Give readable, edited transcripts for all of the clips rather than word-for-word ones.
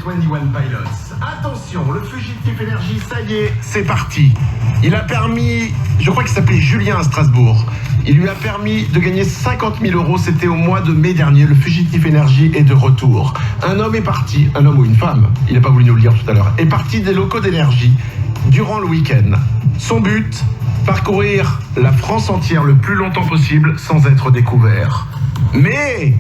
21 Pilots. Attention, le fugitif énergie, ça y est, c'est parti. Il a permis, je crois qu'il s'appelait Julien à Strasbourg. Il lui a permis de gagner 50 000 euros. C'était au mois de mai dernier. Le fugitif énergie est de retour. Un homme est parti, un homme ou une femme, il n'a pas voulu nous le dire tout à l'heure, est parti des locaux d'énergie durant le week-end. Son but, parcourir la France entière le plus longtemps possible sans être découvert. Mais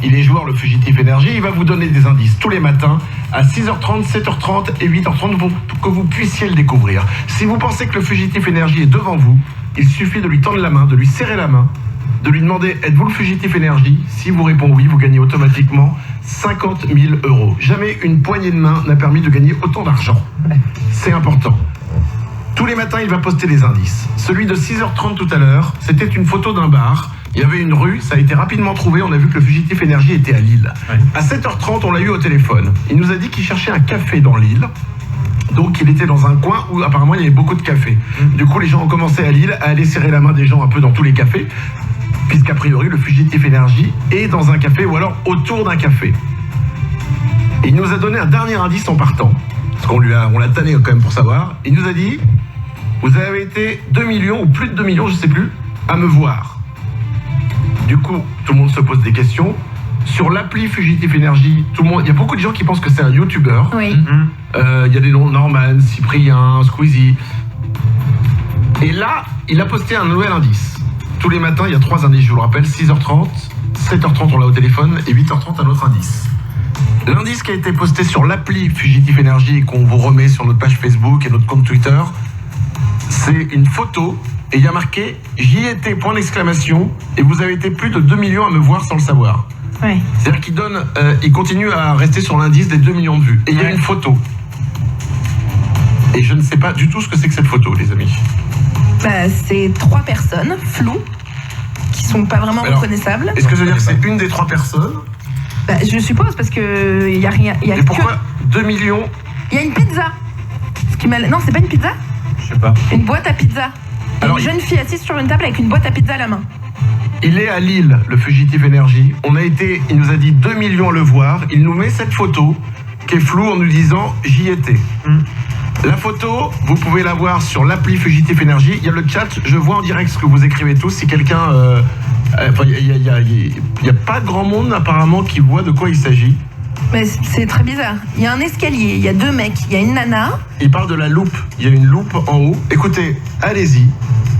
il est joueur, le fugitif énergie, il va vous donner des indices tous les matins à 6h30, 7h30 et 8h30 pour que vous puissiez le découvrir. Si vous pensez que le fugitif énergie est devant vous, il suffit de lui tendre la main, de lui serrer la main, de lui demander « Êtes-vous le fugitif énergie ?» Si vous répondez oui, vous gagnez automatiquement 50 000 euros. Jamais une poignée de main n'a permis de gagner autant d'argent. C'est important. Tous les matins, il va poster des indices. Celui de 6h30 tout à l'heure, c'était une photo d'un bar. Il y avait une rue, ça a été rapidement trouvé. On a vu que le fugitif énergie était à Lille. Ouais. À 7h30, on l'a eu au téléphone. Il nous a dit qu'il cherchait un café dans Lille. Donc il était dans un coin où apparemment il y avait beaucoup de cafés. Du coup, les gens ont commencé à Lille à aller serrer la main des gens un peu dans tous les cafés, puisqu'a priori le fugitif énergie est dans un café ou alors autour d'un café. Et il nous a donné un dernier indice en partant, parce qu'on l'a tanné quand même pour savoir. Il nous a dit « Vous avez été 2 millions ou plus de 2 millions, je sais plus, à me voir ». Du coup, tout le monde se pose des questions. Sur l'appli Fugitif Énergie, il y a beaucoup de gens qui pensent que c'est un youtubeur. Oui. Il y a des noms, Norman, Cyprien, Squeezie. Et là, il a posté un nouvel indice. Tous les matins, il y a 3 indices, je vous le rappelle. 6h30, 7h30, on l'a au téléphone, et 8h30, un autre indice. L'indice qui a été posté sur l'appli Fugitif Énergie et qu'on vous remet sur notre page Facebook et notre compte Twitter, c'est une photo. Et il y a marqué « J'y étais, point d'exclamation, et vous avez été plus de 2 millions à me voir sans le savoir ». Ouais. C'est-à-dire qu'il il continue à rester sur l'indice des 2 millions de vues. Et il y a une photo. Et je ne sais pas du tout ce que c'est que cette photo, les amis. Bah, c'est 3 personnes floues qui sont pas vraiment reconnaissables. Est-ce que ça veut dire que c'est une des 3 personnes? Bah, je suppose, parce que il y a rien. Et pourquoi 2 millions? Il y a une pizza. Non, c'est pas une pizza? Je sais pas. Une boîte à pizza. Alors, une jeune fille assise sur une table avec une boîte à pizza à la main. Il est à Lille, le fugitif énergie. Il nous a dit 2 millions à le voir. Il nous met cette photo qui est floue en nous disant « J'y étais ». La photo, vous pouvez la voir sur l'appli Fugitif Énergie. Il y a le chat, je vois en direct ce que vous écrivez tous. Si quelqu'un... il n'y a pas grand monde apparemment qui voit de quoi il s'agit. Mais c'est très bizarre. Il y a un escalier, il y a 2 mecs, il y a une nana. Il parle de la loupe. Il y a une loupe en haut. Écoutez, allez-y.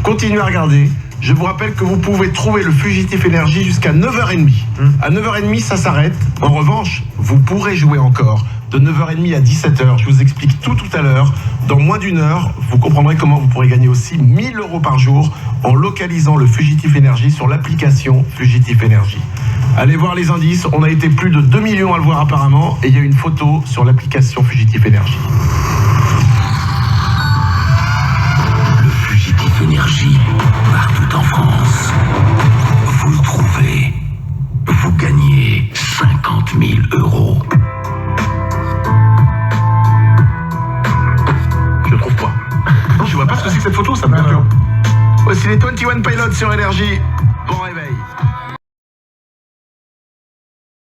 Continuez à regarder. Je vous rappelle que vous pouvez trouver le fugitif énergie jusqu'à 9h30. À 9h30, ça s'arrête. En revanche, vous pourrez jouer encore de 9h30 à 17h. Je vous explique tout à l'heure. Dans moins d'1 heure, vous comprendrez comment vous pourrez gagner aussi 1 000 euros par jour en localisant le fugitif énergie sur l'application Fugitif Énergie. Allez voir les indices. On a été plus de 2 millions à le voir apparemment. Et il y a une photo sur l'application Fugitif Énergie. Le fugitif énergie, partout en France. Vous le trouvez. Vous gagnez 50 000 euros. Je trouve pas. Non, je vois pas ce que c'est que cette photo, ça me perturbe. Voici les 21 Pilots sur Énergie.